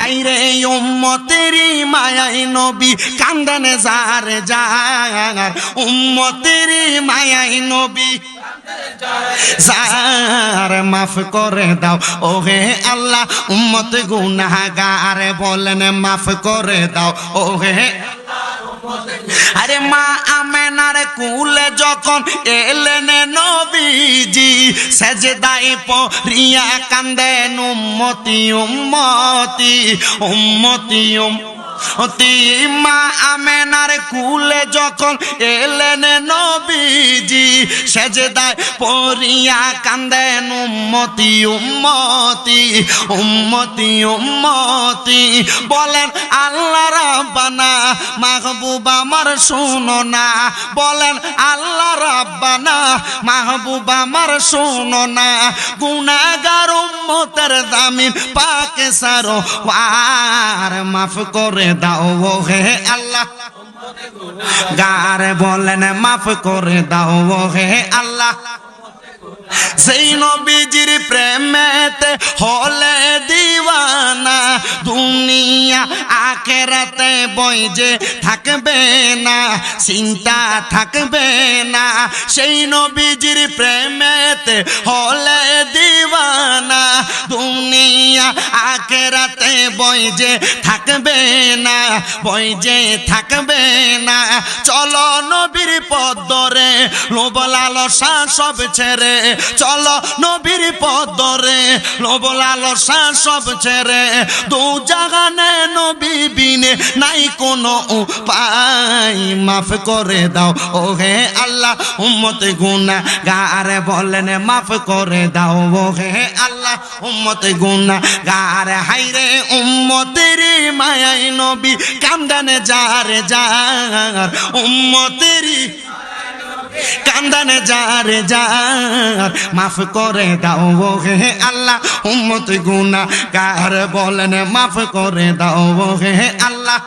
হাইরে উম্মতেরি মায়াই নবী কান্দানে যার যার উম্মতেরি মায়াই নবী যার মাফ করে দাও ও হে আল্লাহ উম্মত গুনাহগার বলেন মাফ করে দাও ও হে আরে মা আমেনার কুলে যখন এলেন নবীজি সেজদায় পড়িয়া কান্দেন উম্মতি উম্মতি উম্মতি উম্মতি মা আমেনার কুলে যখন এলেন নবীজি সেজদায় পড়িয়া কান্দেন উম্মতি উম্মতি উম্মতি উম্মতি বলেন আল্লাহ রাব্বানা মাহবুব আমার শুনো না বলেন আল্লাহ রাব্বানা মাহবুব আমার শুনো না গুনাহগার উম্মতের জামিন পাকে সারো আর মাফ করে দাও হে আল্লাহ গার বলেন মাফ করে দাও হে আল্লাহ সেই নবীজির প্রেমেতে হলে দিওয়ানা দুনিয়া আখেরাতে বই যে থাকবে না চিন্তা থাকবে না সেই নবীজির প্রেমেতে হলে দিওয়ানা দুনিয়া আখেরাতে বই যে থাকবে না বই যে থাকবে না চলো নবীর পথ ধরে লোভ লালসা সব ছেড়ে চলো নবীর পথ ধরে লোভ লালসা সব ছেড়ে দু জাহানে নবী বিনে নাই কোনো উপায় মাফ করে দাও ও হে আল্লাহ উম্মত গুনাহগার বলেন মাফ করে দাও ও হে আল্লাহ উম্মত গুনাহগার হাইরে উম্মতের মায়াই নবী কান্দানে যার যার উম্মতের কান্দানে যার যার মাফ করে দাও হে আল্লাহ উম্মত গুনাহগার বলেন মাফ করে দাও হে আল্লাহ